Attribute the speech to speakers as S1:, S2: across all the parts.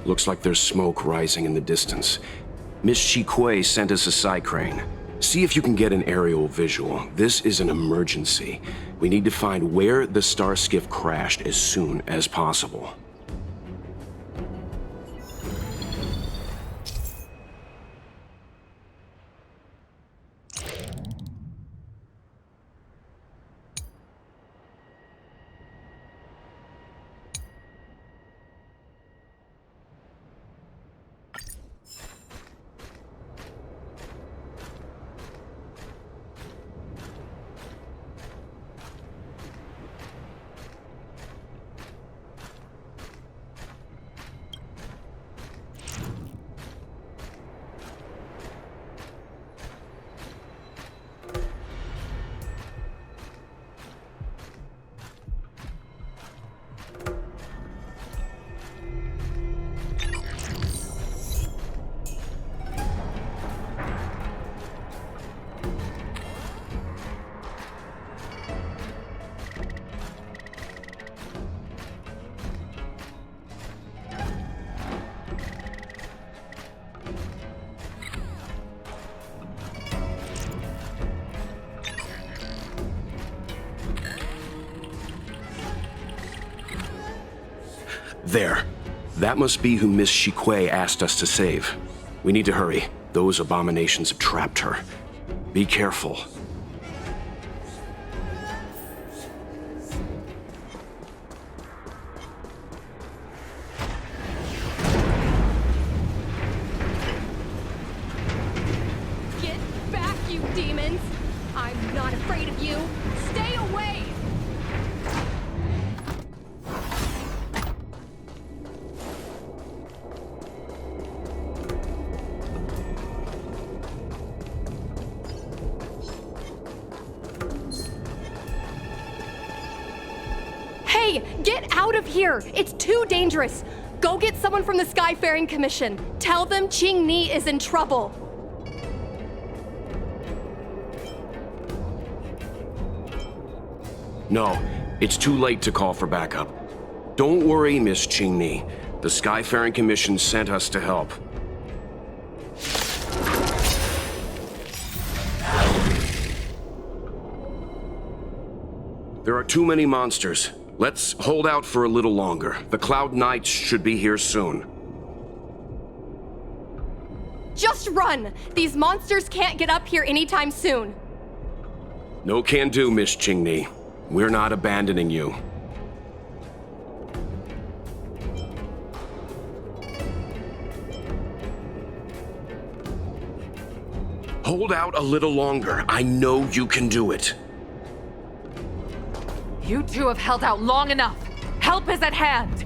S1: Looks like there's smoke rising in the distance. Miss Chikwe sent us a side crane. See if you can get an aerial visual. This is an emergency. We need to find where the star skiff crashed as soon as possible. There. That must be who Miss Chikwe asked us to save. We need to hurry. Those abominations have trapped her. Be careful.
S2: Get back, you demons! I'm not afraid of you. Stay away! Hey, get out of here! It's too dangerous! Go get someone from the Skyfaring Commission. Tell them Qing Ni is in trouble.
S1: No, it's too late to call for backup. Don't worry, Miss Qing Ni. The Skyfaring Commission sent us to help. There are too many monsters. Let's hold out for a little longer. The Cloud Knights should be here soon.
S2: Just run! These monsters can't get up here anytime soon.
S1: No can do, Miss Qing Ni. We're not abandoning you. Hold out a little longer. I know you can do it.
S3: You two have held out long enough. Help is at hand.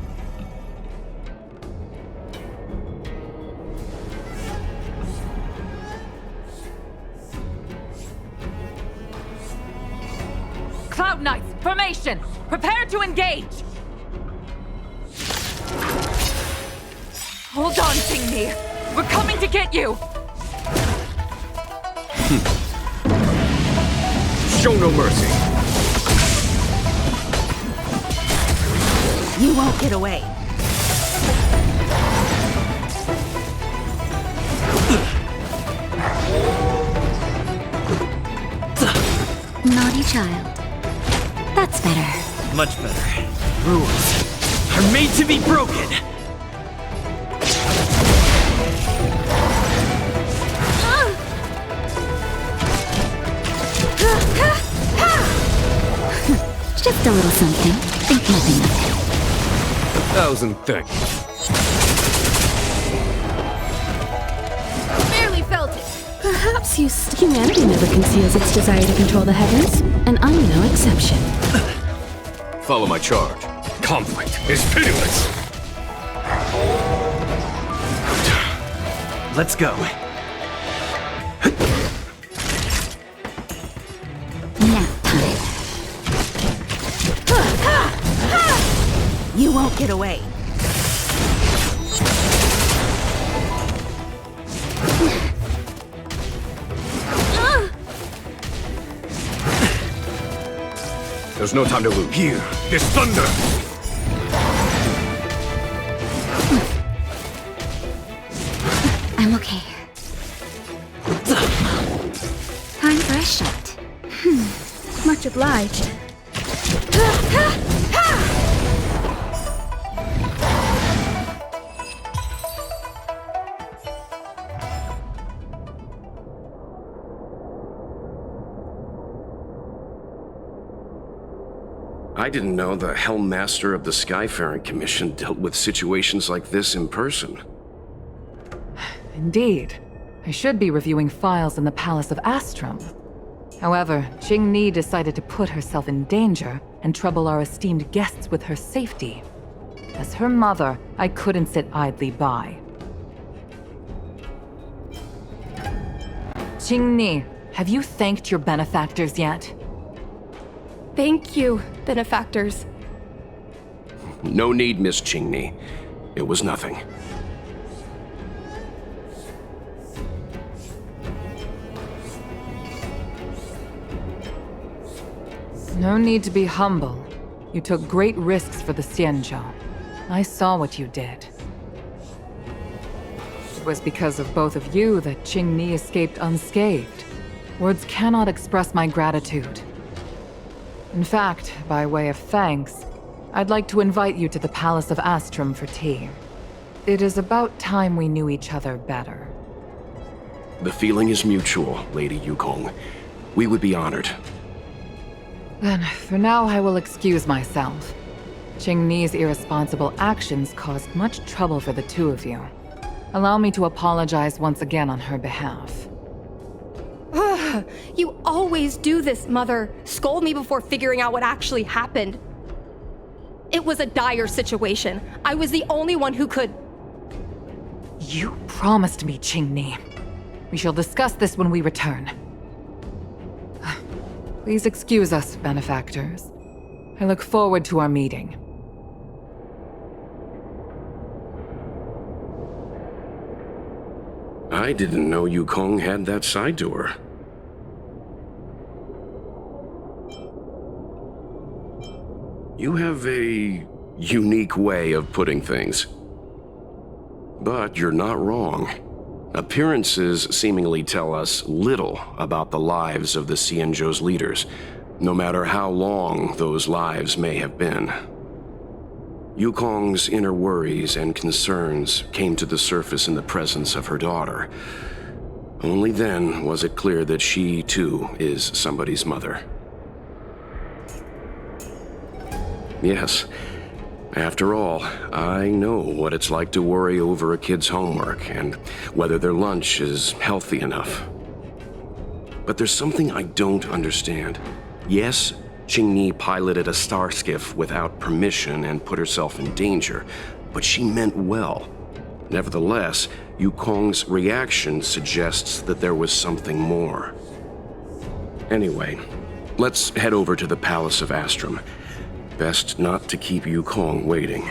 S3: Cloud Knights, formation! Prepare to engage! Hold on, Qing Ni. We're coming to get you!
S1: Show no mercy.
S4: You won't get away.
S5: Naughty child. That's better.
S6: Much better. Rules are made to be broken!
S5: Just a little something. Think nothing of it.
S1: 1,000 thanks.
S2: Barely felt it.
S4: Perhaps humanity never conceals its desire to control the heavens, and I'm no exception.
S1: Follow my charge.
S6: Conflict is pitiless! Let's go.
S5: Nap time.
S4: You won't get away.
S1: There's no time to lose.
S6: Here, this thunder!
S5: I'm okay. Time for a shot.
S4: Much obliged.
S1: I didn't know the Helm Master of the Skyfaring Commission dealt with situations like this in person.
S3: Indeed. I should be reviewing files in the Palace of Astrum. However, Qing Ni decided to put herself in danger and trouble our esteemed guests with her safety. As her mother, I couldn't sit idly by. Qing Ni, have you thanked your benefactors yet?
S2: Thank you, benefactors.
S1: No need, Miss Qingni. It was nothing.
S3: No need to be humble. You took great risks for the Xianzhou. I saw what you did. It was because of both of you that Qing Ni escaped unscathed. Words cannot express my gratitude. In fact, by way of thanks, I'd like to invite you to the Palace of Astrum for tea. It is about time we knew each other better.
S1: The feeling is mutual, Lady Yukong. We would be honored.
S3: Then, for now, I will excuse myself. Qing Ni's irresponsible actions caused much trouble for the two of you. Allow me to apologize once again on her behalf.
S2: Ugh, you always do this, Mother. Scold me before figuring out what actually happened. It was a dire situation. I was the only one who could...
S3: You promised me, Qing Ni. We shall discuss this when we return. Please excuse us, benefactors. I look forward to our meeting.
S1: I didn't know Yukong had that side to her. You have a unique way of putting things. But you're not wrong. Appearances seemingly tell us little about the lives of the Xianzhou's leaders, no matter how long those lives may have been. Yukong's inner worries and concerns came to the surface in the presence of her daughter. Only then was it clear that she, too, is somebody's mother. Yes. After all, I know what it's like to worry over a kid's homework and whether their lunch is healthy enough. But there's something I don't understand. Yes, Qing Ni piloted a star skiff without permission and put herself in danger, but she meant well. Nevertheless, Yukong's reaction suggests that there was something more. Anyway, let's head over to the Palace of Astrum. Best not to keep Yukong waiting.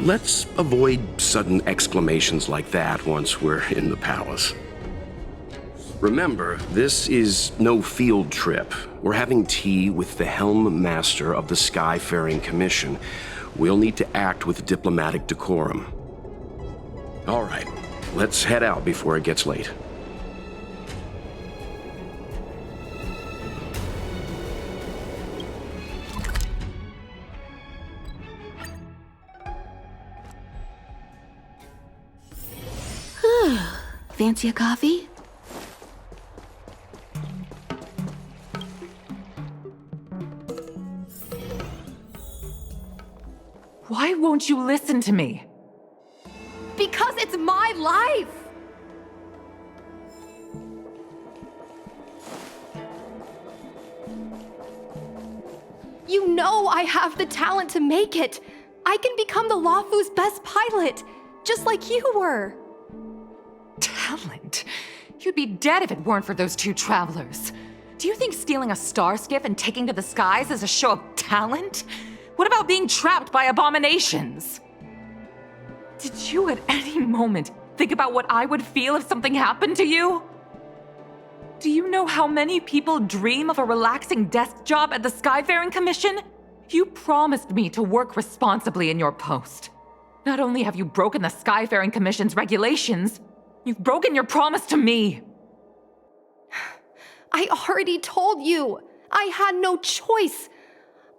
S1: Let's avoid sudden exclamations like that once we're in the palace. Remember, this is no field trip. We're having tea with the Helm Master of the Skyfaring Commission. We'll need to act with diplomatic decorum. All right, let's head out before it gets late.
S5: Fancy a coffee?
S3: Why won't you listen to me?
S2: Because it's my life! You know I have the talent to make it. I can become the Luofu's best pilot, just like you were.
S3: Talent? You'd be dead if it weren't for those two travelers. Do you think stealing a star skiff and taking to the skies is a show of talent? What about being trapped by abominations? Did you at any moment think about what I would feel if something happened to you? Do you know how many people dream of a relaxing desk job at the Skyfaring Commission? You promised me to work responsibly in your post. Not only have you broken the Skyfaring Commission's regulations, you've broken your promise to me.
S2: I already told you. I had no choice.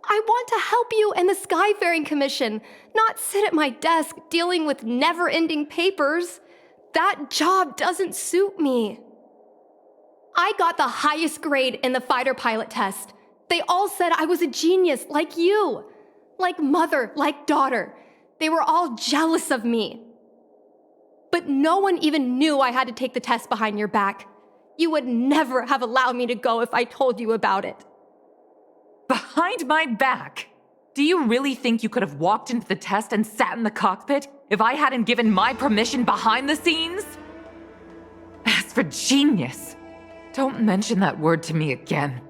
S2: I want to help you and the Skyfaring Commission, not sit at my desk dealing with never-ending papers. That job doesn't suit me. I got the highest grade in the fighter pilot test. They all said I was a genius, like you. Like mother, like daughter. They were all jealous of me. But no one even knew I had to take the test behind your back. You would never have allowed me to go if I told you about it.
S3: Behind my back? Do you really think you could have walked into the test and sat in the cockpit if I hadn't given my permission behind the scenes? As for genius, don't mention that word to me again.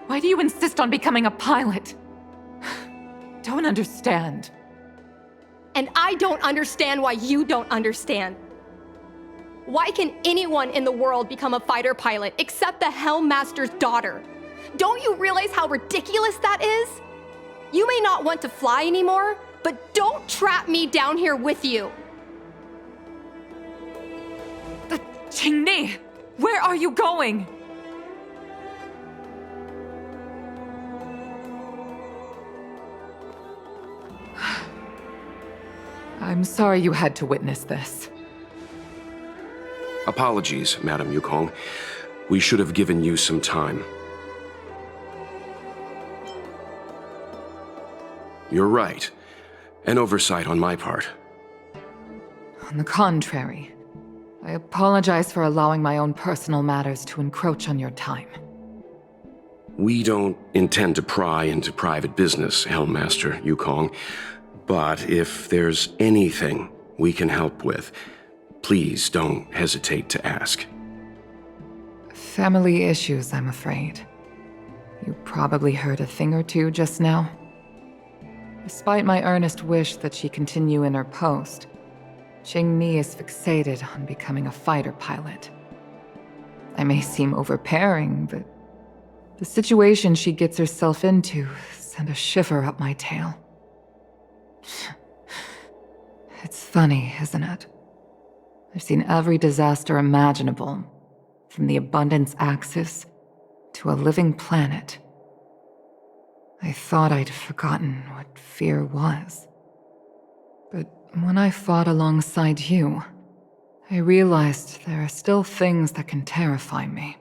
S3: Why do you insist on becoming a pilot? Don't understand.
S2: And I don't understand why you don't understand. Why can anyone in the world become a fighter pilot except the Helmmaster's daughter? Don't you realize how ridiculous that is? You may not want to fly anymore, but don't trap me down here with you.
S3: Qingni, where are you going? I'm sorry you had to witness this.
S1: Apologies, Madam Yukong. We should have given you some time. You're right. An oversight on my part.
S3: On the contrary, I apologize for allowing my own personal matters to encroach on your time.
S1: We don't intend to pry into private business, Helmmaster Yukong. But if there's anything we can help with, please don't hesitate to ask.
S3: Family issues, I'm afraid. You probably heard a thing or two just now. Despite my earnest wish that she continue in her post, Qingni is fixated on becoming a fighter pilot. I may seem overbearing, but the situation she gets herself into sent a shiver up my tail. It's funny, isn't it? I've seen every disaster imaginable, from the abundance axis to a living planet. I thought I'd forgotten what fear was. But when I fought alongside you, I realized there are still things that can terrify me.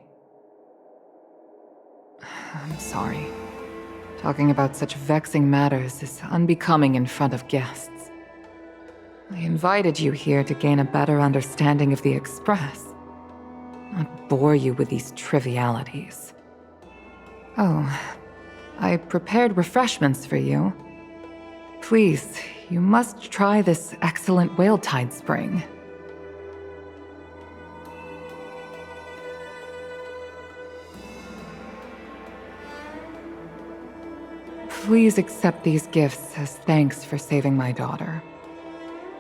S3: I'm sorry. Talking about such vexing matters is unbecoming in front of guests. I invited you here to gain a better understanding of the Express, not bore you with these trivialities. Oh, I prepared refreshments for you. Please, you must try this excellent whale tide spring. Please accept these gifts as thanks for saving my daughter.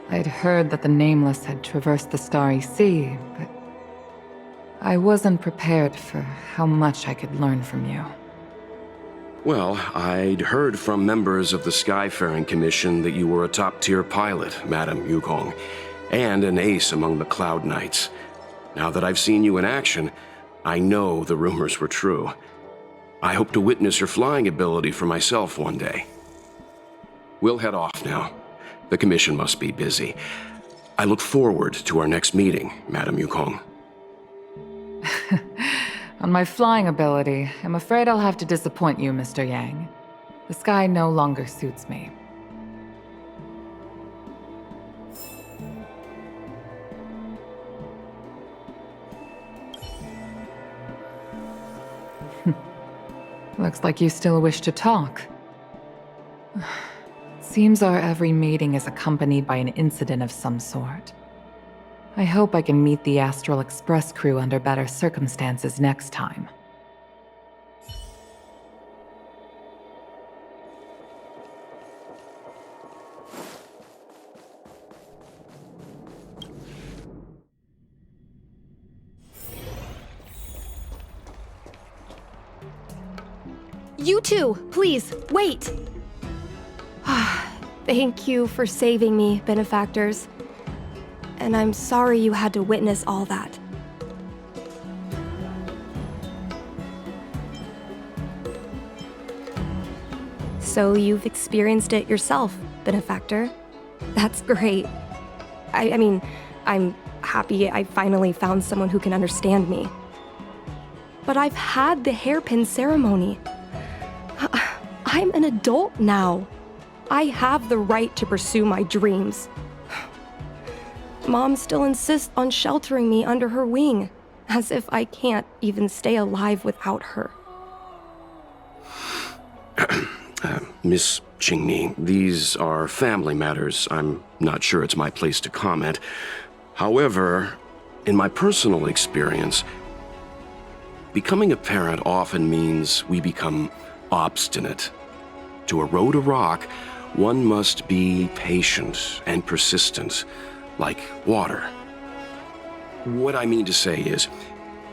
S3: I'd heard that the Nameless had traversed the Starry Sea, but I wasn't prepared for how much I could learn from you.
S1: Well, I'd heard from members of the Skyfaring Commission that you were a top-tier pilot, Madam Yukong, and an ace among the Cloud Knights. Now that I've seen you in action, I know the rumors were true. I hope to witness your flying ability for myself one day. We'll head off now. The Commission must be busy. I look forward to our next meeting, Madam Yukong.
S3: On my flying ability, I'm afraid I'll have to disappoint you, Mr. Yang. The sky no longer suits me. Looks like you still wish to talk. Seems our every meeting is accompanied by an incident of some sort. I hope I can meet the Astral Express crew under better circumstances next time.
S2: You too, please, wait. Thank you for saving me, benefactors. And I'm sorry you had to witness all that. So you've experienced it yourself, benefactor. That's great. I mean, I'm happy I finally found someone who can understand me. But I've had the hairpin ceremony. I'm an adult now. I have the right to pursue my dreams. Mom still insists on sheltering me under her wing, as if I can't even stay alive without her.
S1: Miss Qingni, these are family matters. I'm not sure it's my place to comment. However, in my personal experience, becoming a parent often means we become obstinate. To erode a rock, one must be patient and persistent, like water. What I mean to say is,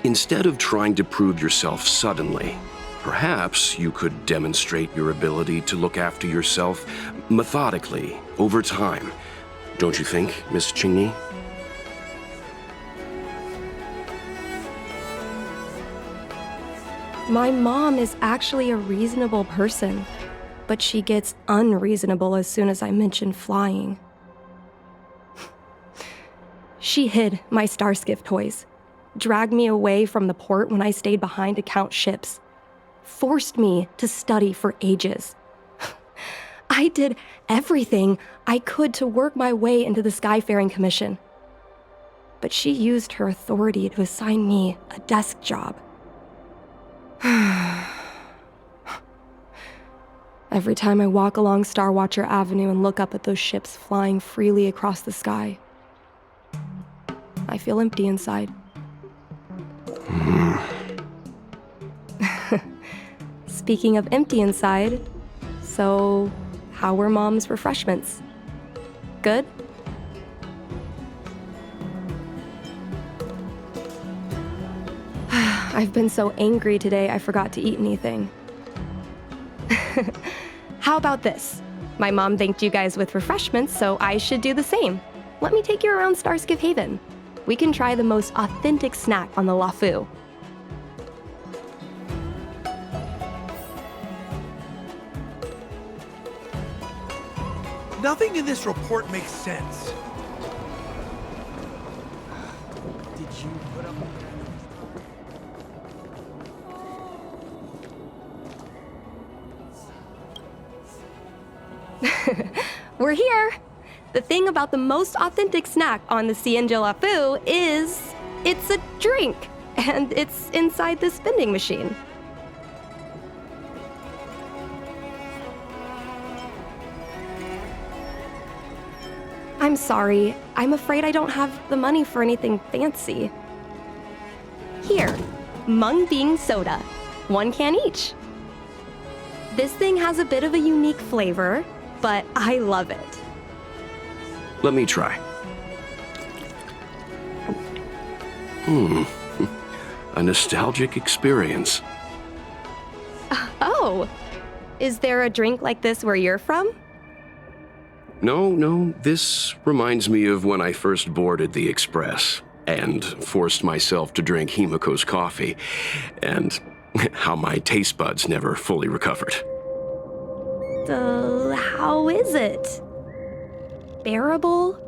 S1: instead of trying to prove yourself suddenly, perhaps you could demonstrate your ability to look after yourself methodically, over time. Don't you think, Miss Qingni?
S2: My mom is actually a reasonable person, but she gets unreasonable as soon as I mention flying. She hid my Starskiff toys, dragged me away from the port when I stayed behind to count ships, forced me to study for ages. I did everything I could to work my way into the Skyfaring Commission. But she used her authority to assign me a desk job. Every time I walk along Star Watcher Avenue and look up at those ships flying freely across the sky, I feel empty inside. Speaking of empty inside, so how were Mom's refreshments? Good? I've been so angry today I forgot to eat anything. How about this? My mom thanked you guys with refreshments, so I should do the same. Let me take you around Starskiff Haven. We can try the most authentic snack on the LaFu.
S6: Nothing in this report makes sense. Did you put up...
S2: We're here! The thing about the most authentic snack on the Cienja LaFu is it's a drink, and it's inside this vending machine. I'm sorry. I'm afraid I don't have the money for anything fancy. Here, Mung Bean Soda. 1 can each. This thing has a bit of a unique flavor, but I love it.
S1: Let me try. A nostalgic experience.
S2: Oh, is there a drink like this where you're from?
S1: No, this reminds me of when I first boarded the Express and forced myself to drink Himiko's coffee, and how my taste buds never fully recovered.
S2: How is it? Bearable?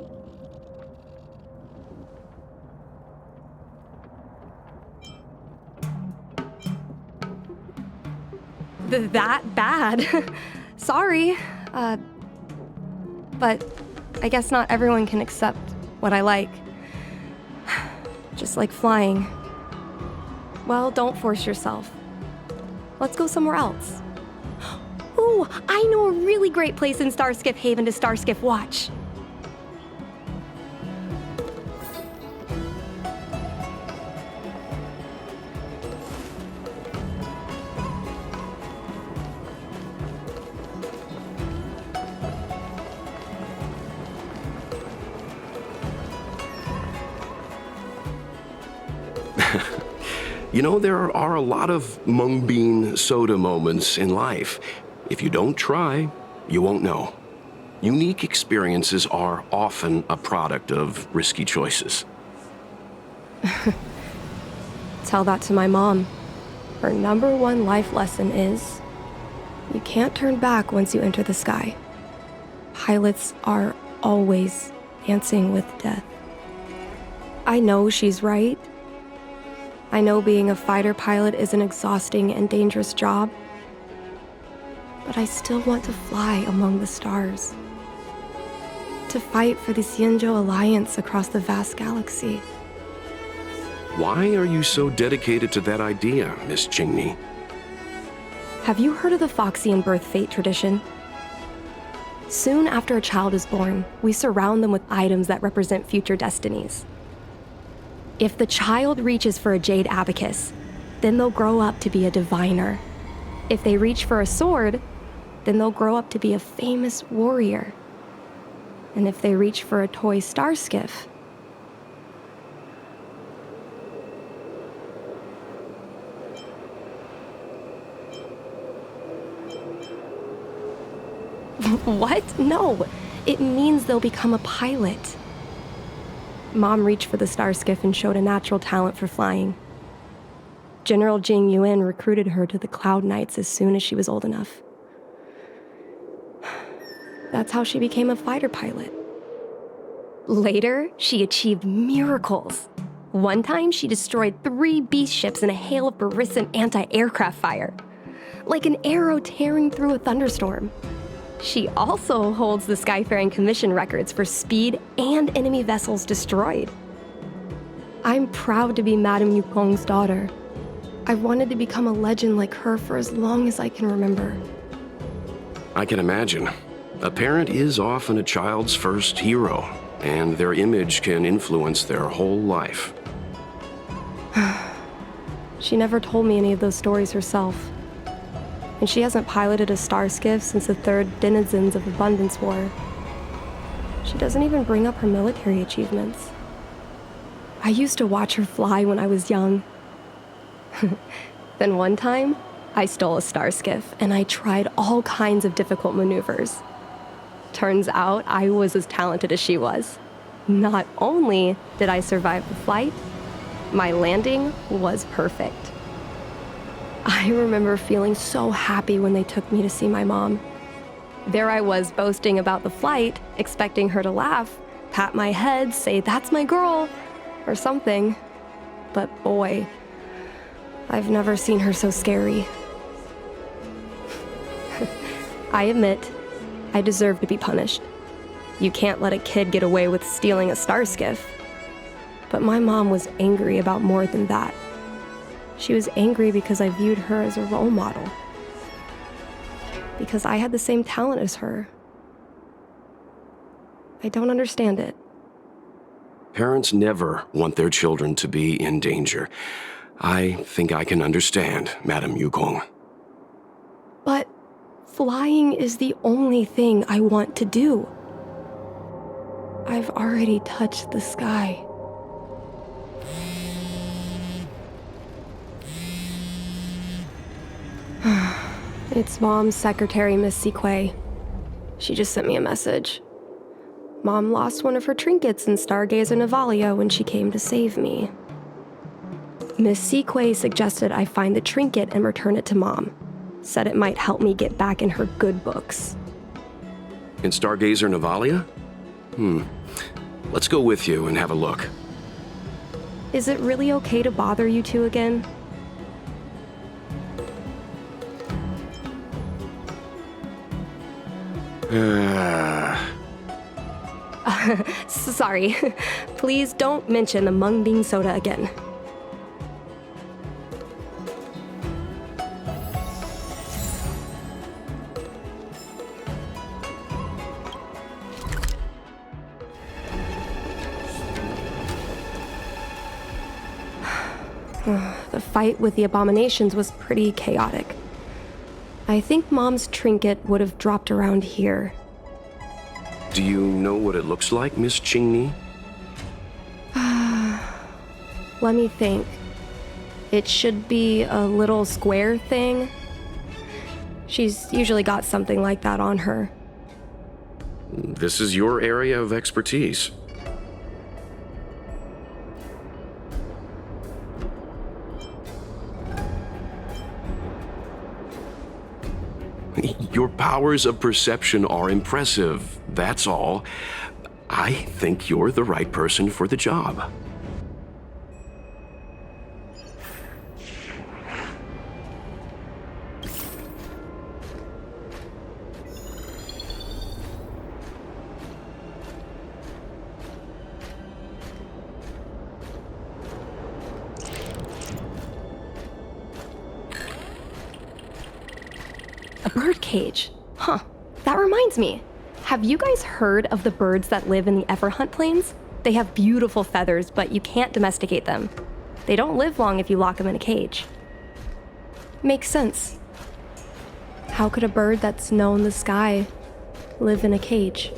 S2: That bad? Sorry. But I guess not everyone can accept what I like. Just like flying. Well, don't force yourself. Let's go somewhere else. Ooh, I know a really great place in Starskiff Haven to Starskiff watch.
S1: You know, there are a lot of mung bean soda moments in life. If you don't try, you won't know. Unique experiences are often a product of risky choices.
S2: Tell that to my mom. Her #1 life lesson is, you can't turn back once you enter the sky. Pilots are always dancing with death. I know she's right. I know being a fighter pilot is an exhausting and dangerous job. But I still want to fly among the stars. To fight for the Xianzhou Alliance across the vast galaxy.
S1: Why are you so dedicated to that idea, Miss Qingni?
S2: Have you heard of the Foxian birth fate tradition? Soon after a child is born, we surround them with items that represent future destinies. If the child reaches for a jade abacus, then they'll grow up to be a diviner. If they reach for a sword, then they'll grow up to be a famous warrior. And if they reach for a toy star skiff, what? No, it means they'll become a pilot. Mom reached for the star skiff and showed a natural talent for flying. General Jing Yuan recruited her to the Cloud Knights as soon as she was old enough. That's how she became a fighter pilot. Later, she achieved miracles. One time, she destroyed 3 beast ships in a hail of Barissan anti-aircraft fire, like an arrow tearing through a thunderstorm. She also holds the Skyfaring Commission records for speed and enemy vessels destroyed. I'm proud to be Madame Yukong's daughter. I've wanted to become a legend like her for as long as I can remember.
S1: I can imagine. A parent is often a child's first hero, and their image can influence their whole life.
S2: She never told me any of those stories herself. And she hasn't piloted a star skiff since the 3rd Denizens of Abundance War. She doesn't even bring up her military achievements. I used to watch her fly when I was young. Then one time, I stole a star skiff and I tried all kinds of difficult maneuvers. Turns out I was as talented as she was. Not only did I survive the flight, my landing was perfect. I remember feeling so happy when they took me to see my mom. There I was boasting about the flight, expecting her to laugh, pat my head, say, "That's my girl," or something. But boy, I've never seen her so scary. I admit, I deserve to be punished. You can't let a kid get away with stealing a star skiff. But my mom was angry about more than that. She was angry because I viewed her as a role model. Because I had the same talent as her. I don't understand it.
S1: Parents never want their children to be in danger. I think I can understand, Madame Yukong.
S2: But flying is the only thing I want to do. I've already touched the sky. It's Mom's secretary, Miss Siquei. She just sent me a message. Mom lost one of her trinkets in Stargazer Navalia when she came to save me. Miss Siquei suggested I find the trinket and return it to Mom. Said it might help me get back in her good books.
S1: In Stargazer Navalia? Let's go with you and have a look.
S2: Is it really okay to bother you two again? Sorry. Please don't mention the mung bean soda again. The fight with the abominations was pretty chaotic. I think Mom's trinket would have dropped around here.
S1: Do you know what it looks like, Miss Qingni?
S2: Let me think. It should be a little square thing. She's usually got something like that on her.
S1: This is your area of expertise. Your powers of perception are impressive, that's all. I think you're the right person for the job.
S2: A bird cage. Huh. That reminds me. Have you guys heard of the birds that live in the Everhunt Plains? They have beautiful feathers, but you can't domesticate them. They don't live long if you lock them in a cage. Makes sense. How could a bird that's known the sky live in a cage?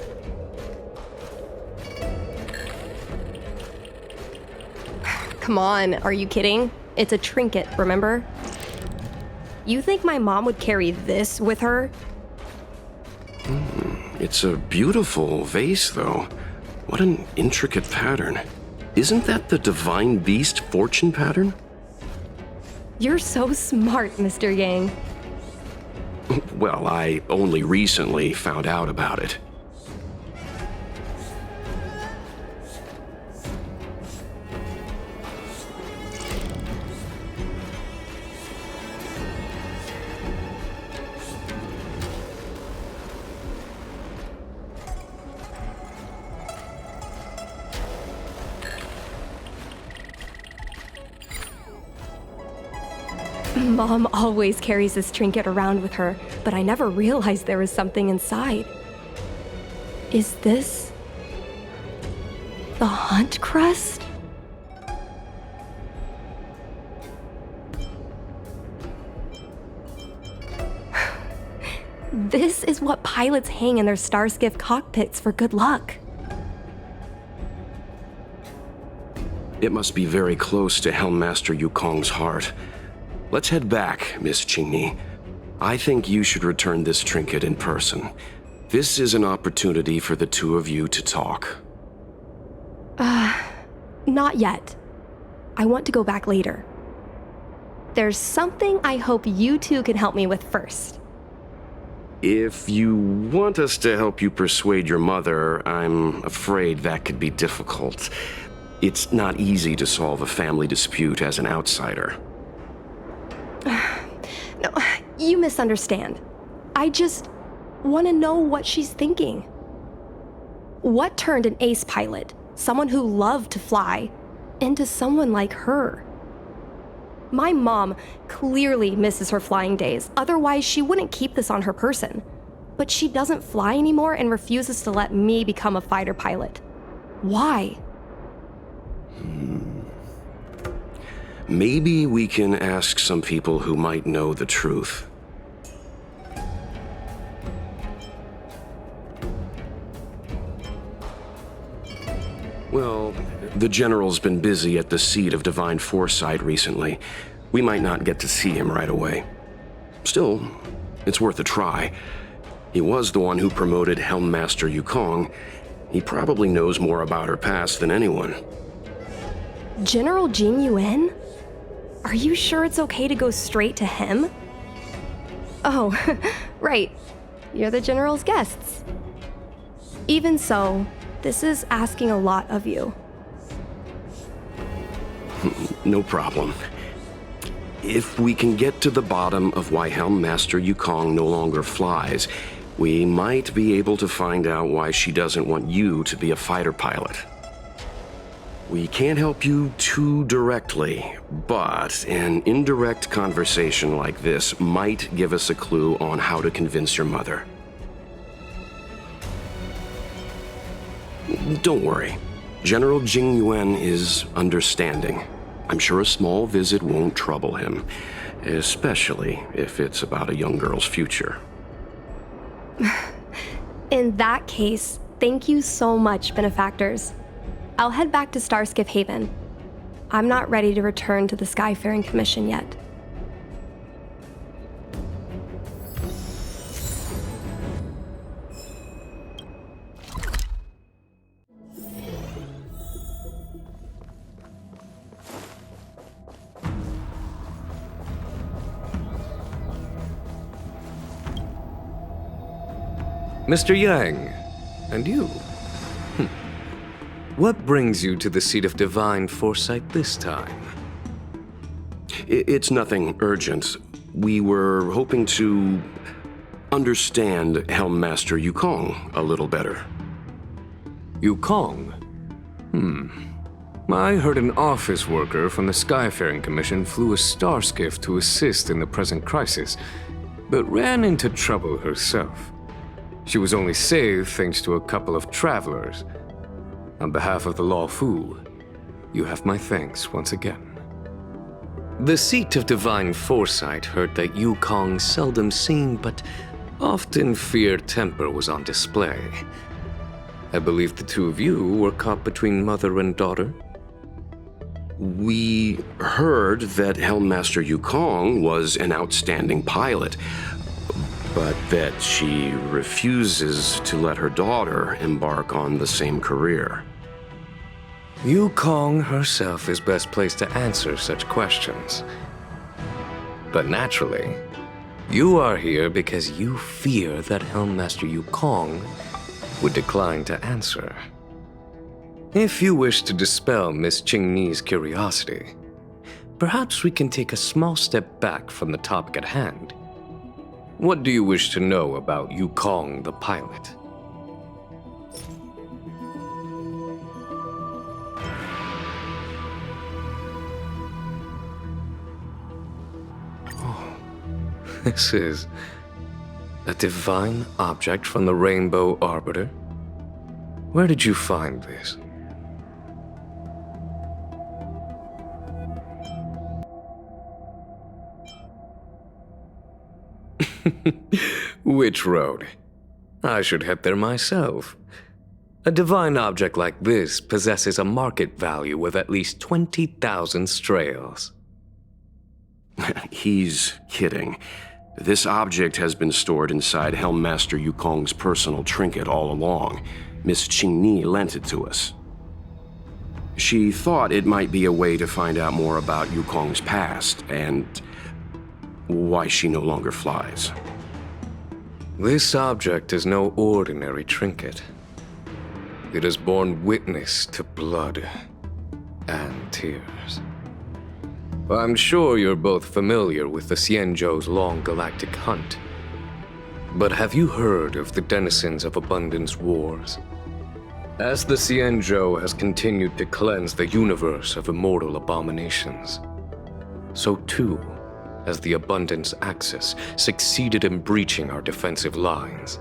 S2: Come on, are you kidding? It's a trinket, remember? You think my mom would carry this with her?
S1: It's a beautiful vase, though. What an intricate pattern. Isn't that the Divine Beast fortune pattern?
S2: You're so smart, Mr. Yang.
S1: Well, I only recently found out about it.
S2: Mom always carries this trinket around with her, but I never realized there was something inside. Is this the Hunt Crest? This is what pilots hang in their Starskiff cockpits for good luck.
S1: It must be very close to Helmmaster Yukong's heart. Let's head back, Miss Qingni. I think you should return this trinket in person. This is an opportunity for the two of you to talk.
S2: Not yet. I want to go back later. There's something I hope you two can help me with first.
S1: If you want us to help you persuade your mother, I'm afraid that could be difficult. It's not easy to solve a family dispute as an outsider.
S2: No, you misunderstand. I just want to know what she's thinking. What turned an ace pilot, someone who loved to fly, into someone like her? My mom clearly misses her flying days, otherwise she wouldn't keep this on her person. But she doesn't fly anymore and refuses to let me become a fighter pilot. Why?
S1: Maybe we can ask some people who might know the truth. Well, the General's been busy at the seat of Divine Foresight recently. We might not get to see him right away. Still, it's worth a try. He was the one who promoted Helmmaster Yukong. He probably knows more about her past than anyone.
S2: General Jing Yuan? Are you sure it's okay to go straight to him? Oh, right. You're the General's guests. Even so, this is asking a lot of you.
S1: No problem. If we can get to the bottom of why Helmmaster Yukong no longer flies, we might be able to find out why she doesn't want you to be a fighter pilot. We can't help you too directly, but an indirect conversation like this might give us a clue on how to convince your mother. Don't worry. General Jing Yuan is understanding. I'm sure a small visit won't trouble him, especially if it's about a young girl's future.
S2: In that case, thank you so much, benefactors. I'll head back to Starskiff Haven. I'm not ready to return to the Skyfaring Commission yet.
S7: Mr. Yang, and you? What brings you to the seat of divine foresight this time?
S1: It's nothing urgent. We were hoping to understand Helmmaster Yukong a little better.
S7: Yukong? I heard an office worker from the Skyfaring Commission flew a star skiff to assist in the present crisis, but ran into trouble herself. She was only saved thanks to a couple of travelers. On behalf of the Law Fu, you have my thanks once again. The seat of divine foresight heard that Yukong's seldom seen but often feared temper was on display. I believe the two of you were caught between mother and daughter.
S1: We heard that Helmmaster Yukong was an outstanding pilot, but that she refuses to let her daughter embark on the same career.
S7: Yukong herself is best placed to answer such questions. But naturally, you are here because you fear that Helmmaster Yukong would decline to answer. If you wish to dispel Miss Qingni's curiosity, perhaps we can take a small step back from the topic at hand. What do you wish to know about Yukong the pilot? Oh, this is a divine object from the Rainbow Arbiter? Where did you find this? Which road? I should head there myself. A divine object like this possesses a market value of at least 20,000 strails.
S1: He's kidding. This object has been stored inside Helmmaster Yukong's personal trinket all along. Miss Qingni lent it to us. She thought it might be a way to find out more about Yukong's past and why she no longer flies.
S7: This object is no ordinary trinket. It has borne witness to blood and tears. I'm sure you're both familiar with the Xianzhou's long galactic hunt. But have you heard of the denizens of Abundance Wars? As the Xianzhou has continued to cleanse the universe of immortal abominations, so too as the Abundance Axis succeeded in breaching our defensive lines.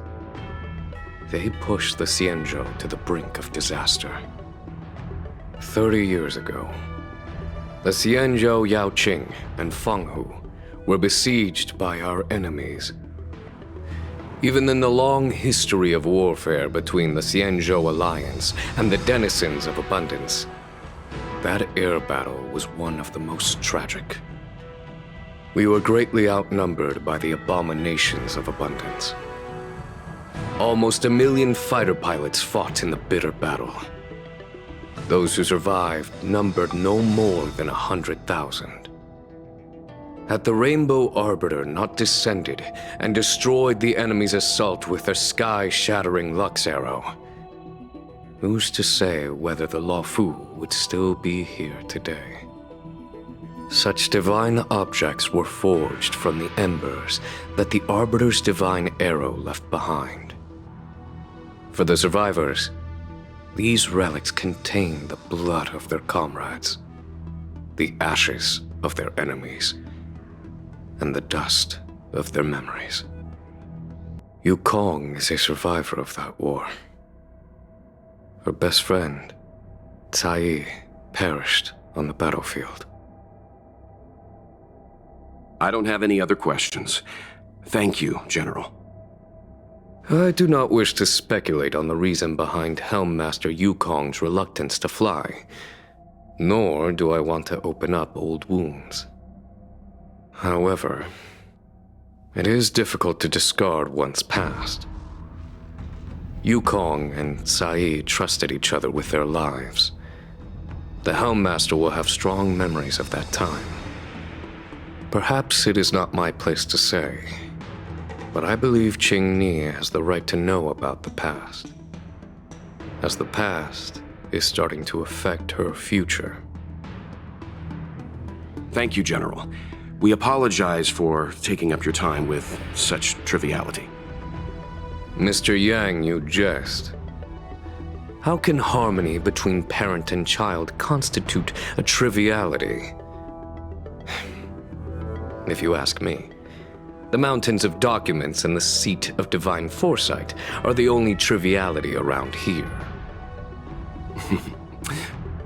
S7: They pushed the Xianzhou to the brink of disaster. 30 years ago, the Xianzhou Yaoqing and Fenghu were besieged by our enemies. Even in the long history of warfare between the Xianzhou Alliance and the denizens of Abundance, that air battle was one of the most tragic. We were greatly outnumbered by the abominations of Abundance. Almost 1 million fighter pilots fought in the bitter battle. Those who survived numbered no more than 100,000. Had the Rainbow Arbiter not descended and destroyed the enemy's assault with their sky-shattering Lux Arrow, who's to say whether the Law Fu would still be here today? Such divine objects were forged from the embers that the Arbiter's divine arrow left behind. For the survivors, these relics contain the blood of their comrades, the ashes of their enemies, and the dust of their memories. Yukong is a survivor of that war. Her best friend, Cai, perished on the battlefield.
S1: I don't have any other questions. Thank you, General.
S7: I do not wish to speculate on the reason behind Helmmaster Yukong's reluctance to fly. nor do I want to open up old wounds. However, it is difficult to discard one's past. Yukong and Sai trusted each other with their lives. The Helmmaster will have strong memories of that time. Perhaps it is not my place to say, but I believe Qingni has the right to know about the past, as the past is starting to affect her future.
S1: Thank you, General. We apologize for taking up your time with such triviality.
S7: Mr. Yang, you jest. How can harmony between parent and child constitute a triviality? If you ask me, the mountains of documents and the seat of divine foresight are the only triviality around here.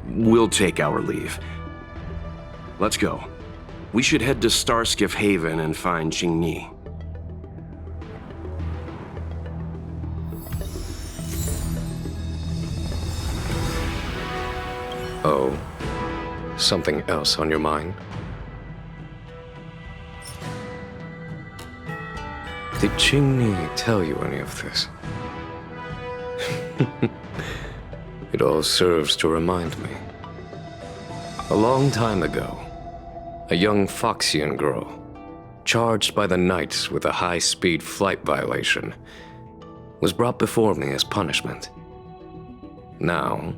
S1: We'll take our leave. Let's go. We should head to Starskiff Haven and find Qingni.
S7: Oh, something else on your mind? Did Qingni tell you any of this? It all serves to remind me. A long time ago, a young Foxian girl, charged by the Knights with a high-speed flight violation, was brought before me as punishment. Now,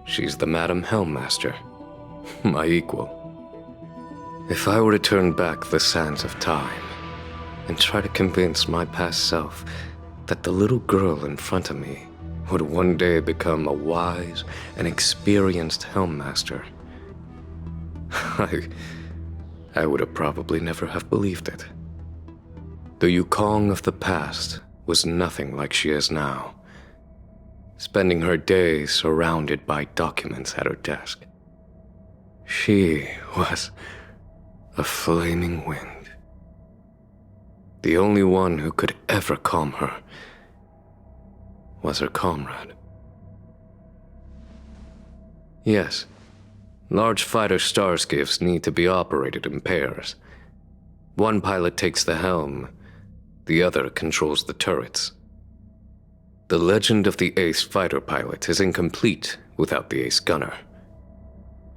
S7: she's the Madam Helmmaster, my equal. If I were to turn back the sands of time and try to convince my past self that the little girl in front of me would one day become a wise and experienced Helmmaster, I would have probably never have believed it. The Yukong of the past was nothing like she is now, spending her days surrounded by documents at her desk. She was a flaming wind. The only one who could ever calm her was her comrade. Yes, large fighter starskiffs need to be operated in pairs. One pilot takes the helm, the other controls the turrets. The legend of the ace fighter pilot is incomplete without the ace gunner.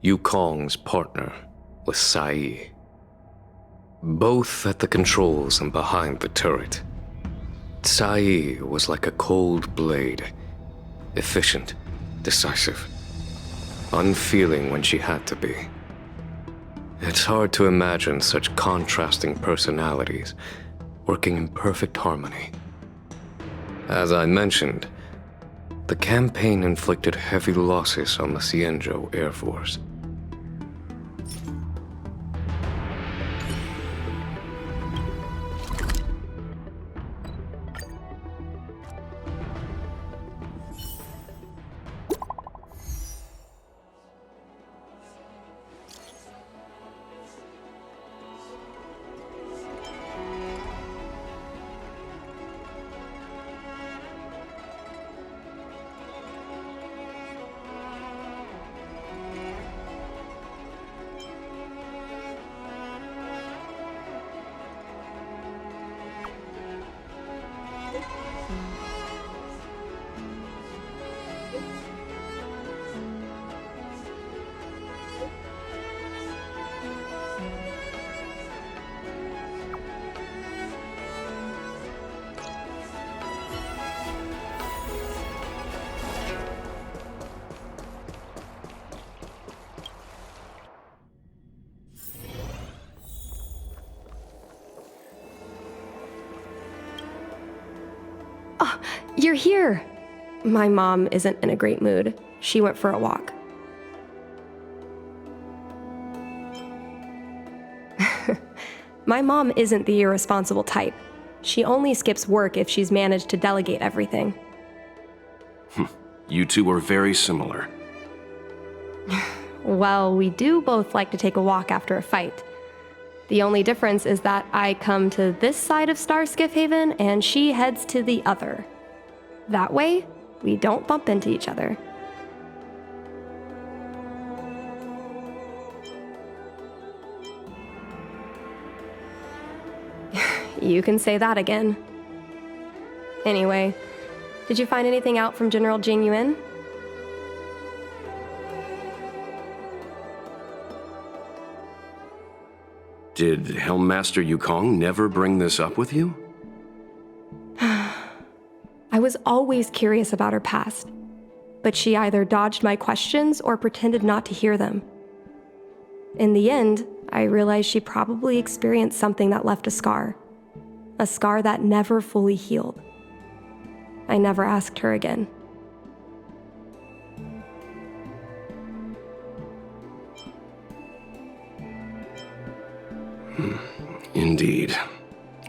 S7: Yukong's partner was Sai. Both at the controls and behind the turret. Sai was like a cold blade, efficient, decisive, unfeeling when she had to be. It's hard to imagine such contrasting personalities working in perfect harmony. As I mentioned, the campaign inflicted heavy losses on the Xianzhou Air Force.
S2: You're here. My mom isn't in a great mood. She went for a walk. My mom isn't the irresponsible type. She only skips work if she's managed to delegate everything.
S1: You two are very similar.
S2: Well, we do both like to take a walk after a fight. The only difference is that I come to this side of Starskiff Haven and she heads to the other. That way, we don't bump into each other. You can say that again. Anyway, did you find anything out from General Jing Yuan?
S1: Did Helmmaster Yukong never bring this up with you?
S2: I was always curious about her past, but she either dodged my questions or pretended not to hear them. In the end, I realized she probably experienced something that left a scar that never fully healed. I never asked her again.
S1: Indeed.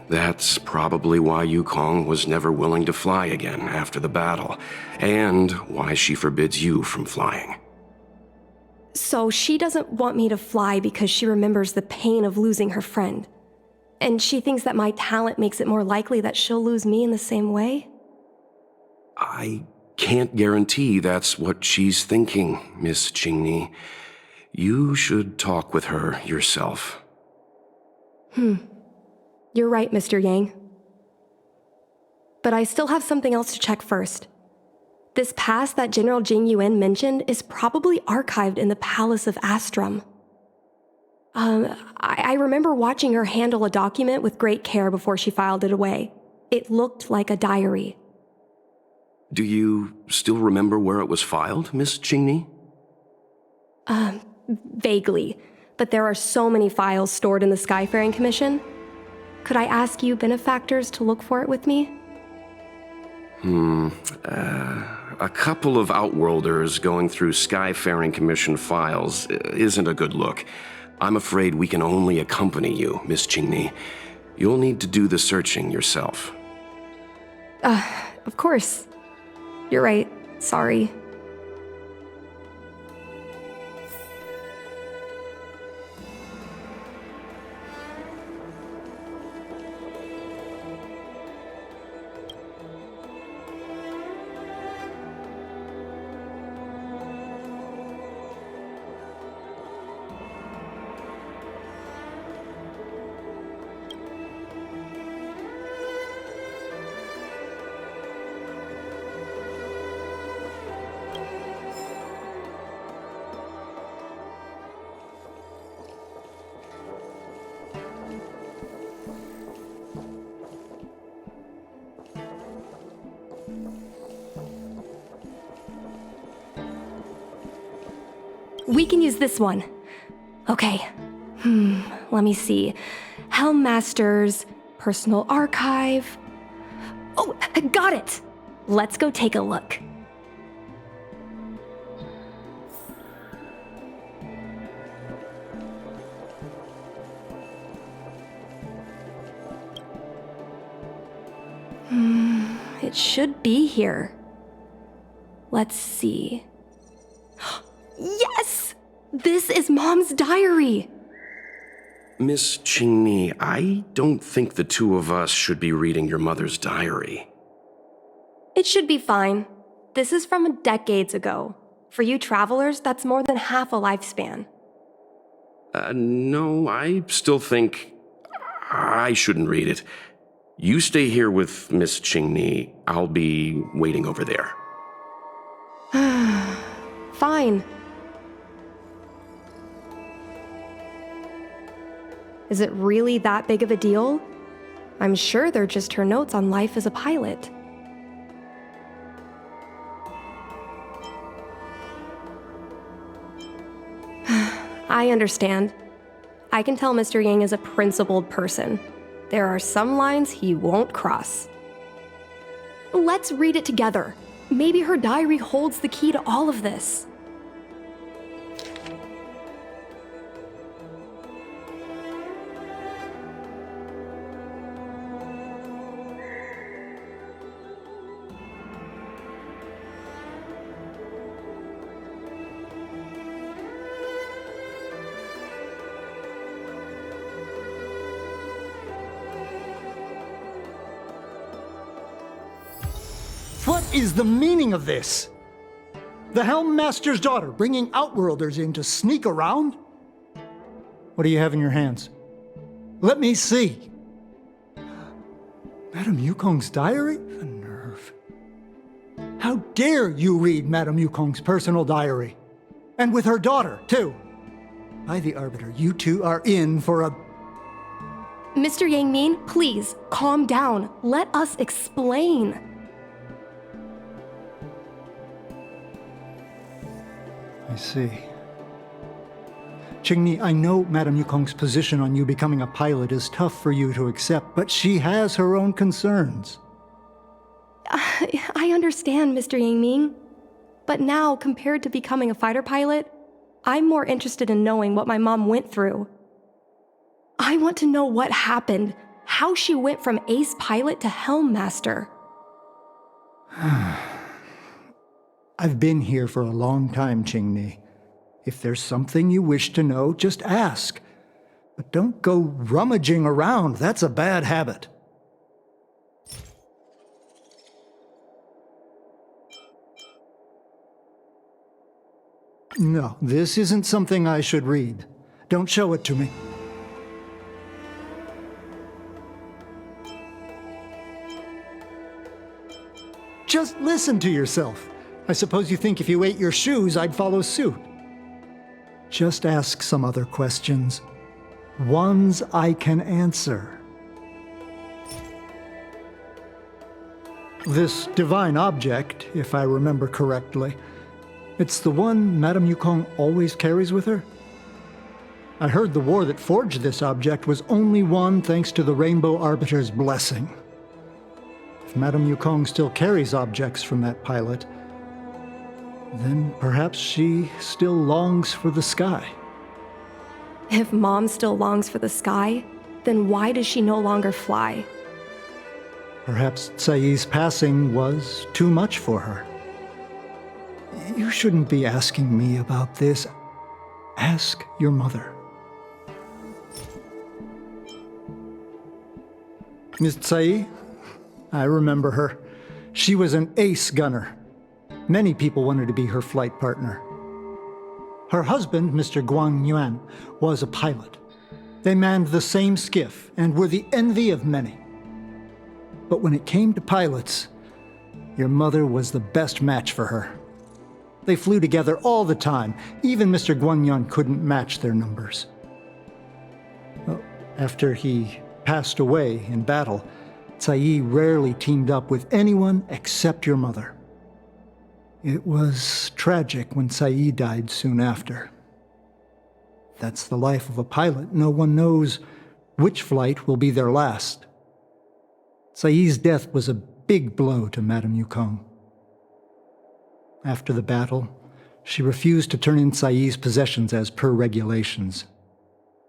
S1: That's probably why Yukong was never willing to fly again after the battle, and why she forbids you from flying.
S2: So she doesn't want me to fly because she remembers the pain of losing her friend. And she thinks that my talent makes it more likely that she'll lose me in the same way?
S1: I can't guarantee that's what she's thinking, Miss Qingni. You should talk with her yourself.
S2: You're right, Mr. Yang. But I still have something else to check first. This past that General Jing Yuan mentioned is probably archived in the Palace of Astrum. I remember watching her handle a document with great care before she filed it away. It looked like a diary.
S1: Do you still remember where it was filed, Miss Qingni?
S2: Vaguely, but there are so many files stored in the Skyfaring Commission. Could I ask you benefactors to look for it with me?
S1: A couple of Outworlders going through Skyfaring Commission files isn't a good look. I'm afraid we can only accompany you, Miss Qingni. You'll need to do the searching yourself.
S2: Of course. You're right. Sorry. We can use this one. Okay. Let me see. Helmmaster's personal archive. Oh, got it! Let's go take a look. It should be here. Let's see. Yes! This is Mom's diary!
S1: Miss Qingni, I don't think the two of us should be reading your mother's diary.
S2: It should be fine. This is from decades ago. For you travelers, that's more than half a lifespan.
S1: No, I still think I shouldn't read it. You stay here with Miss Qingni. I'll be waiting over there.
S2: Fine. Is it really that big of a deal? I'm sure they're just her notes on life as a pilot. I understand. I can tell Mr. Yang is a principled person. There are some lines he won't cross. Let's read it together. Maybe her diary holds the key to all of this.
S8: What is the meaning of this? The Helmmaster's daughter bringing Outworlders in to sneak around? What do you have in your hands? Let me see. Madame Yukong's diary? The nerve. How dare you read Madame Yukong's personal diary? And with her daughter, too. By the Arbiter, you two are in for a...
S2: Mr. Yangmin, please, calm down. Let us explain.
S8: I see. Qingni, I know Madame Yukong's position on you becoming a pilot is tough for you to accept, but she has her own concerns.
S2: I understand, Mr. Yangming. But now, compared to becoming a fighter pilot, I'm more interested in knowing what my mom went through. I want to know what happened, how she went from ace pilot to helm master.
S8: I've been here for a long time, Qingni. If there's something you wish to know, just ask. But don't go rummaging around. That's a bad habit. No, this isn't something I should read. Don't show it to me. Just listen to yourself. I suppose you think if you ate your shoes, I'd follow suit. Just ask some other questions. Ones I can answer. This divine object, if I remember correctly, it's the one Madame Yukong always carries with her? I heard the war that forged this object was only won thanks to the Rainbow Arbiter's blessing. If Madame Yukong still carries objects from that pilot, then perhaps she still longs for the sky.
S2: If Mom still longs for the sky, then why does she no longer fly?
S8: Perhaps Tsai's passing was too much for her. You shouldn't be asking me about this. Ask your mother. Miss Tsai? I remember her. She was an ace gunner. Many people wanted to be her flight partner. Her husband, Mr. Guang Yuan, was a pilot. They manned the same skiff and were the envy of many. But when it came to pilots, your mother was the best match for her. They flew together all the time. Even Mr. Guangyuan couldn't match their numbers. Well, after he passed away in battle, Tsai rarely teamed up with anyone except your mother. It was tragic when Tsai died soon after. That's the life of a pilot. No one knows which flight will be their last. Tsai's death was a big blow to Madame Yukong. After the battle, she refused to turn in Tsai's possessions as per regulations.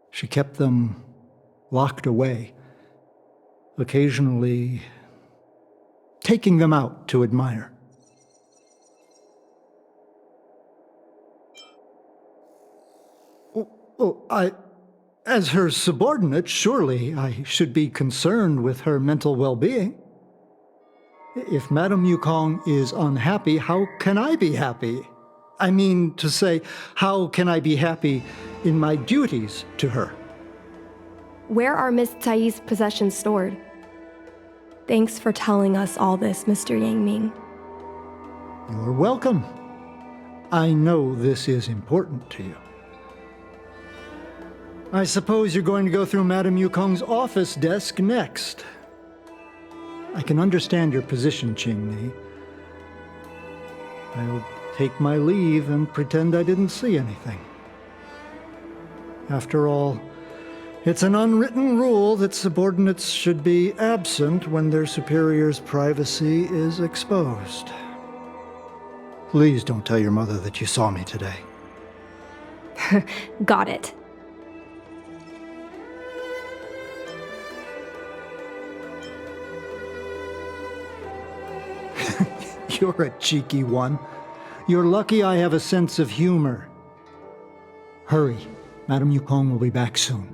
S8: She kept them locked away, occasionally taking them out to admire. As her subordinate, surely I should be concerned with her mental well-being. If Madame Yukong is unhappy, how can I be happy? I mean to say, how can I be happy in my duties to her?
S2: Where are Miss Tsai's possessions stored? Thanks for telling us all this, Mr. Yangming.
S8: You're welcome. I know this is important to you. I suppose you're going to go through Madame Yukong's office desk next. I can understand your position, Qingni. I'll take my leave and pretend I didn't see anything. After all, it's an unwritten rule that subordinates should be absent when their superior's privacy is exposed. Please don't tell your mother that you saw me today.
S2: Got it.
S8: You're a cheeky one. You're lucky I have a sense of humor. Hurry. Madame Yukong will be back soon.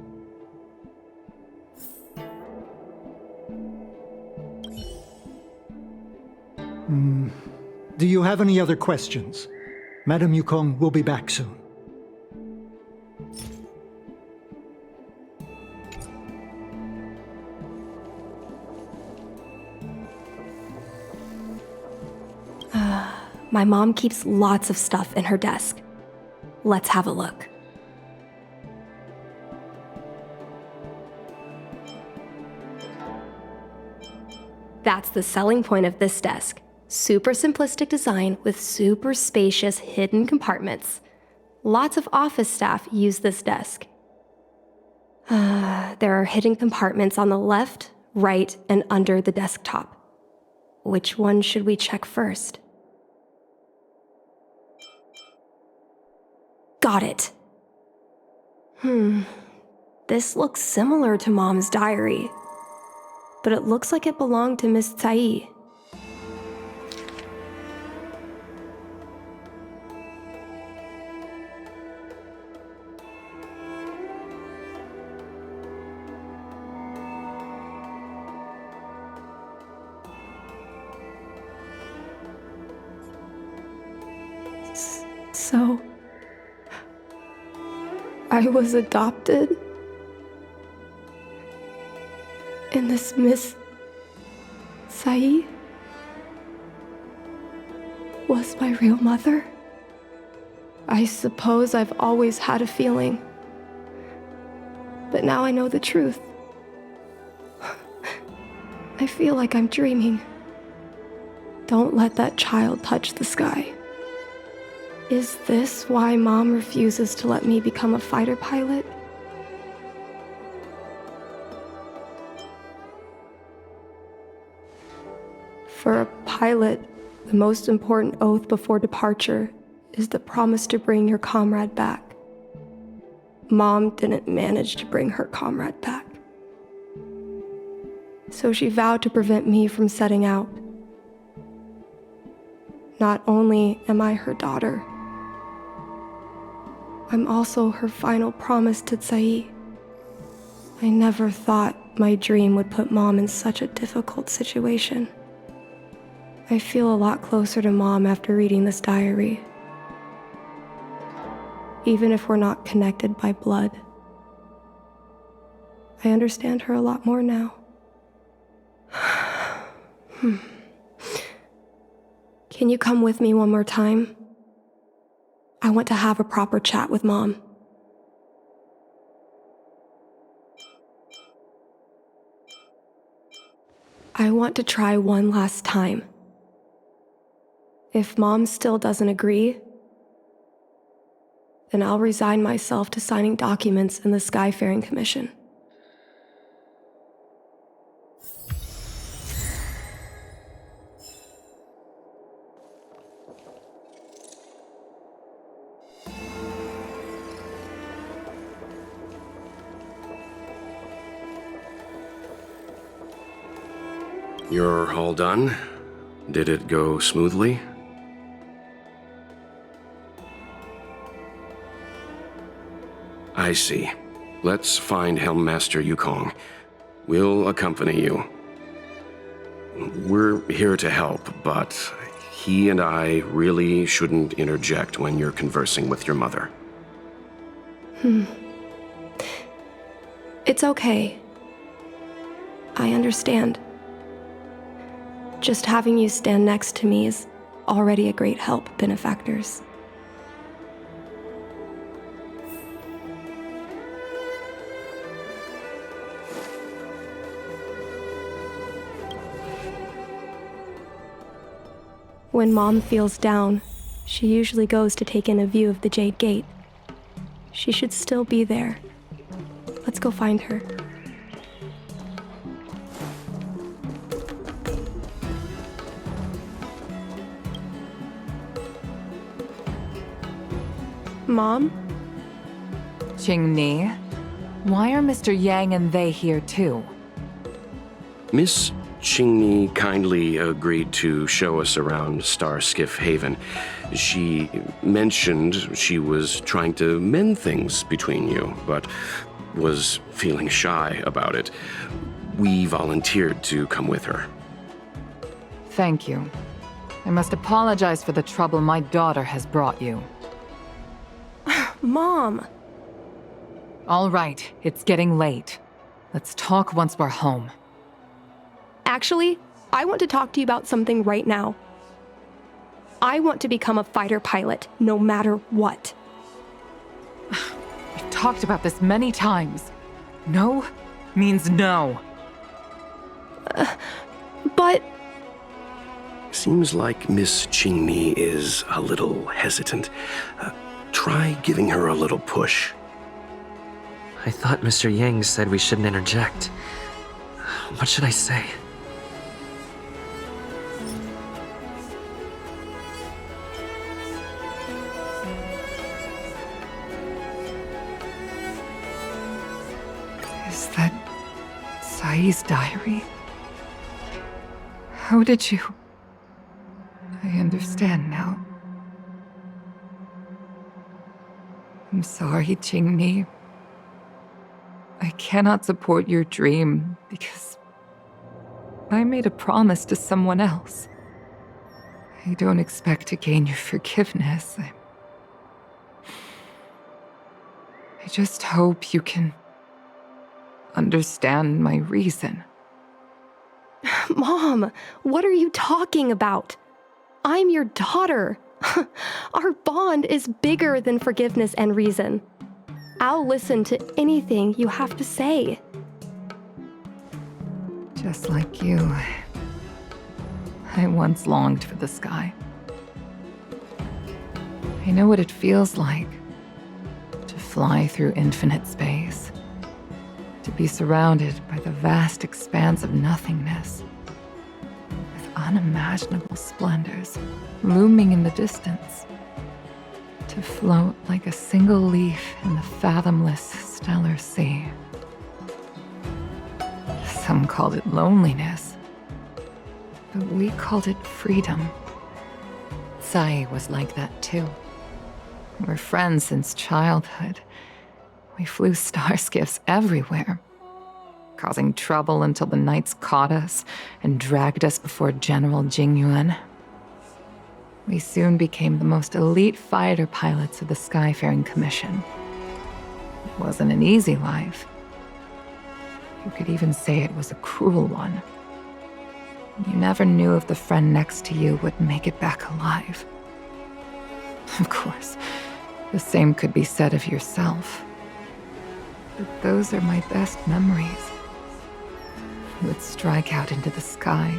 S8: Do you have any other questions? Madame Yukong will be back soon.
S2: My mom keeps lots of stuff in her desk. Let's have a look. That's the selling point of this desk. Super simplistic design with super spacious hidden compartments. Lots of office staff use this desk. There are hidden compartments on the left, right, and under the desktop. Which one should we check first? Got it. This looks similar to Mom's diary, but it looks like it belonged to Miss Tsai. So, I was adopted? And this Miss Tsai was my real mother? I suppose I've always had a feeling. But now I know the truth. I feel like I'm dreaming. Don't let that child touch the sky. Is this why Mom refuses to let me become a fighter pilot? For a pilot, the most important oath before departure is the promise to bring your comrade back. Mom didn't manage to bring her comrade back. So she vowed to prevent me from setting out. Not only am I her daughter, I'm also her final promise to Tsai. I never thought my dream would put Mom in such a difficult situation. I feel a lot closer to Mom after reading this diary. Even if we're not connected by blood, I understand her a lot more now. Can you come with me one more time? I want to have a proper chat with Mom. I want to try one last time. If Mom still doesn't agree, then I'll resign myself to signing documents in the Skyfaring Commission.
S1: You're all done? Did it go smoothly? I see. Let's find Helmmaster Yukong. We'll accompany you. We're here to help, but he and I really shouldn't interject when you're conversing with your mother.
S2: It's okay. I understand. Just having you stand next to me is already a great help, benefactors. When Mom feels down, she usually goes to take in a view of the Jade Gate. She should still be there. Let's go find her. Mom?
S3: Qingni, why are Mr. Yang and they here too?
S1: Miss Qingni kindly agreed to show us around Starskiff Haven. She mentioned she was trying to mend things between you, but was feeling shy about it. We volunteered to come with her.
S3: Thank you. I must apologize for the trouble my daughter has brought you.
S2: Mom!
S3: All right, it's getting late. Let's talk once we're home.
S2: Actually, I want to talk to you about something right now. I want to become a fighter pilot, no matter what.
S3: We've talked about this many times. No means no.
S2: But
S1: Seems like Miss Qingni is a little hesitant. Try giving her a little push.
S6: I thought Mr. Yang said we shouldn't interject. What should I say?
S3: Is that Sai's diary? How did you... I understand now. I'm sorry, Qingni. I cannot support your dream because I made a promise to someone else. I don't expect to gain your forgiveness. I just hope you can understand my reason.
S2: Mom, what are you talking about? I'm your daughter. Our bond is bigger than forgiveness and reason. I'll listen to anything you have to say.
S3: Just like you, I once longed for the sky. I know what it feels like to fly through infinite space, to be surrounded by the vast expanse of nothingness, with unimaginable splendors looming in the distance, to float like a single leaf in the fathomless stellar sea. Some called it loneliness, but we called it freedom. Sai was like that too. We're friends since childhood. We flew star skiffs everywhere, causing trouble until the knights caught us and dragged us before General Jingyuan. We soon became the most elite fighter pilots of the Skyfaring Commission. It wasn't an easy life. You could even say it was a cruel one. You never knew if the friend next to you would make it back alive. Of course, the same could be said of yourself. But those are my best memories. You would strike out into the sky,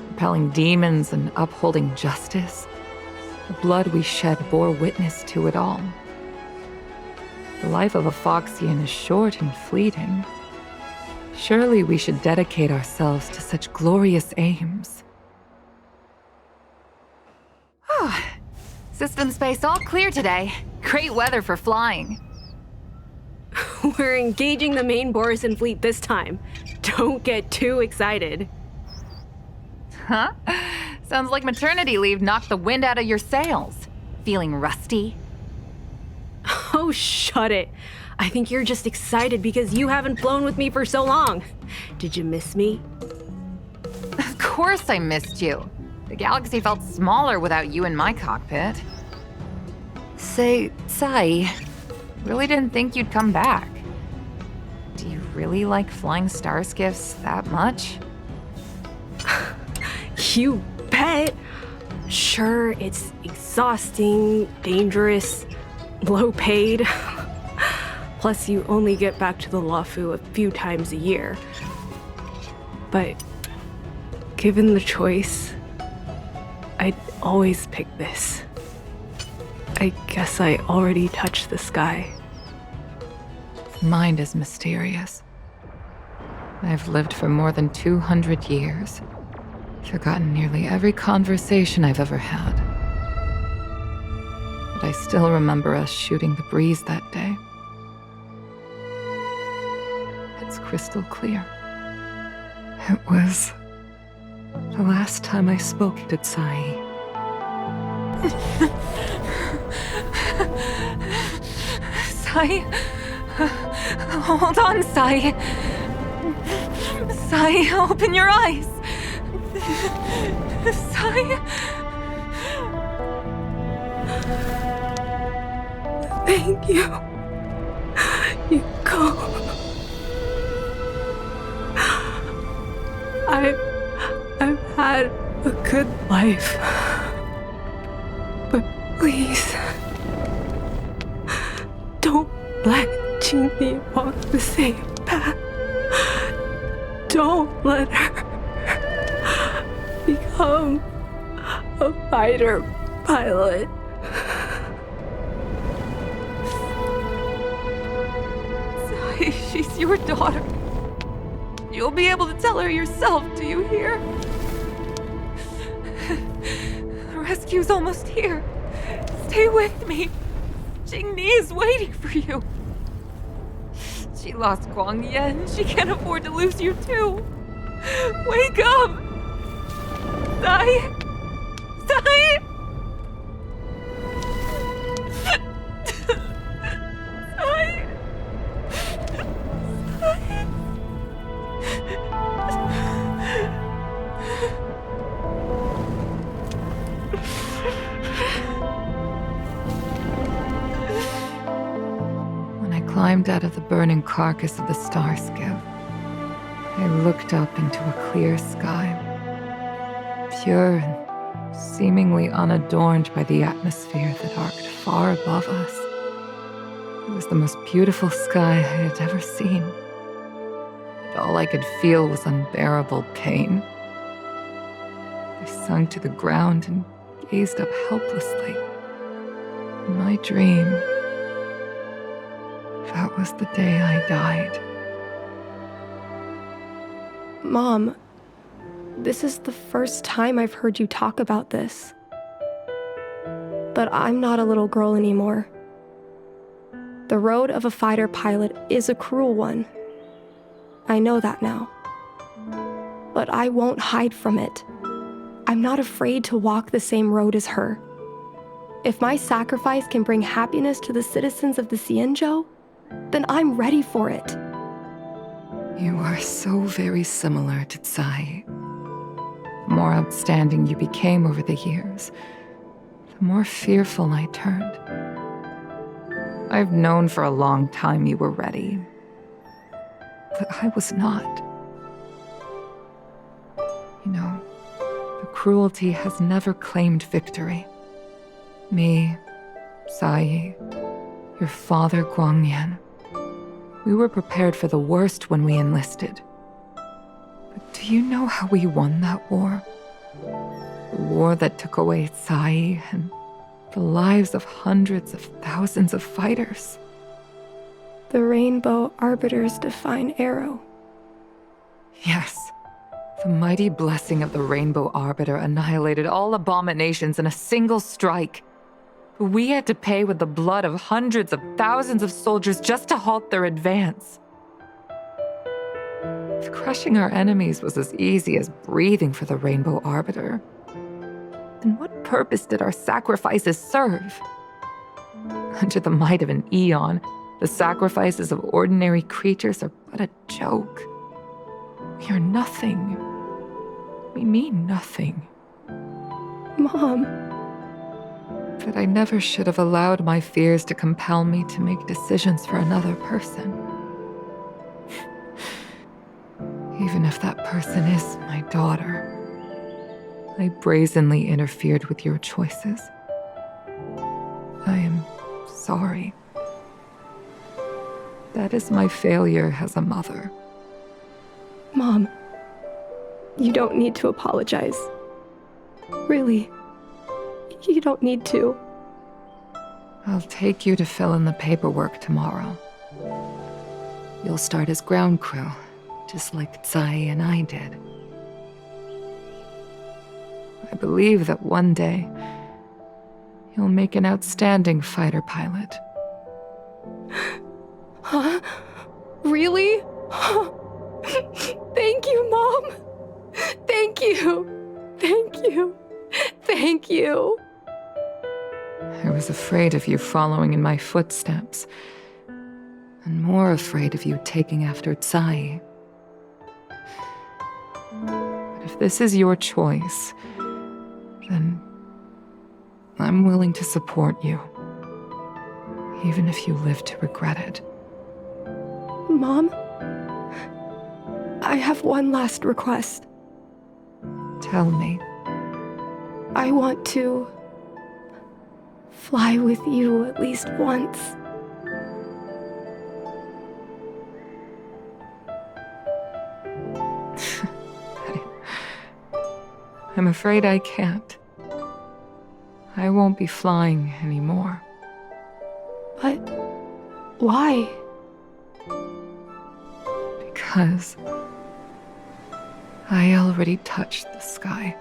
S3: repelling demons and upholding justice. The blood we shed bore witness to it all. The life of a Foxian is short and fleeting. Surely we should dedicate ourselves to such glorious aims. System space all clear today. Great weather for flying.
S9: We're engaging the main Borisan fleet this time. Don't get too excited.
S3: Huh? Sounds like maternity leave knocked the wind out of your sails. Feeling rusty?
S9: Oh, shut it. I think you're just excited because you haven't flown with me for so long. Did you miss me?
S3: Of course I missed you. The galaxy felt smaller without you in my cockpit. Say, Sai, really didn't think you'd come back. Do you really like flying star skiffs that much?
S9: You bet. Sure, it's exhausting, dangerous, low paid. Plus, you only get back to the Luofu a few times a year. But given the choice, I'd always pick this. I guess I already touched the sky.
S3: Mind is mysterious. I've lived for more than 200 years. Forgotten nearly every conversation I've ever had. But I still remember us shooting the breeze that day. It's crystal clear. It was the last time I spoke to Sai. Sai? Hold on, Sai. Sai, open your eyes. Sai?
S9: Thank you, Yukong. I've had a good life. Please. Don't let Qingni walk the same path. Don't let her become a fighter pilot.
S3: Sai, she's your daughter. You'll be able to tell her yourself, do you hear? The rescue's almost here. Stay with me. Qingni is waiting for you. She lost Guang Yan. She can't afford to lose you too. Wake up! Sai! Sai! Sai! When I climbed out of the burning carcass of the star skiff, I looked up into a clear sky, pure and seemingly unadorned by the atmosphere that arced far above us. It was the most beautiful sky I had ever seen. But all I could feel was unbearable pain. I sunk to the ground and gazed up helplessly. In my dream, that was the day I died.
S2: Mom, this is the first time I've heard you talk about this. But I'm not a little girl anymore. The road of a fighter pilot is a cruel one. I know that now. But I won't hide from it. I'm not afraid to walk the same road as her. If my sacrifice can bring happiness to the citizens of the Xianzhou, then I'm ready for it.
S3: You are so very similar to Tsai. The more outstanding you became over the years, the more fearful I turned. I've known for a long time you were ready, but I was not. You know, the cruelty has never claimed victory. Me, Sai, your father Guangyan. We were prepared for the worst when we enlisted. But do you know how we won that war? The war that took away Tsai and the lives of hundreds of thousands of fighters.
S2: The Rainbow Arbiter's divine arrow.
S3: Yes. The mighty blessing of the Rainbow Arbiter annihilated all abominations in a single strike. We had to pay with the blood of hundreds of thousands of soldiers just to halt their advance. If crushing our enemies was as easy as breathing for the Rainbow Arbiter, then what purpose did our sacrifices serve? Under the might of an eon, the sacrifices of ordinary creatures are but a joke. We are nothing. We mean nothing.
S2: Mom.
S3: But I never should have allowed my fears to compel me to make decisions for another person. Even if that person is my daughter, I brazenly interfered with your choices. I am sorry. That is my failure as a mother.
S2: Mom, you don't need to apologize. Really. You don't need to.
S3: I'll take you to fill in the paperwork tomorrow. You'll start as ground crew, just like Tsai and I did. I believe that one day, you'll make an outstanding fighter pilot.
S2: Huh? Really? Thank you, Mom. Thank you. Thank you. Thank you.
S3: I was afraid of you following in my footsteps, and more afraid of you taking after Tsai. But if this is your choice, then I'm willing to support you, even if you live to regret it.
S2: Mom, I have one last request.
S3: Tell me.
S2: I want to fly with you at least once.
S3: I'm afraid I can't. I won't be flying anymore.
S2: But why?
S3: Because I already touched the sky.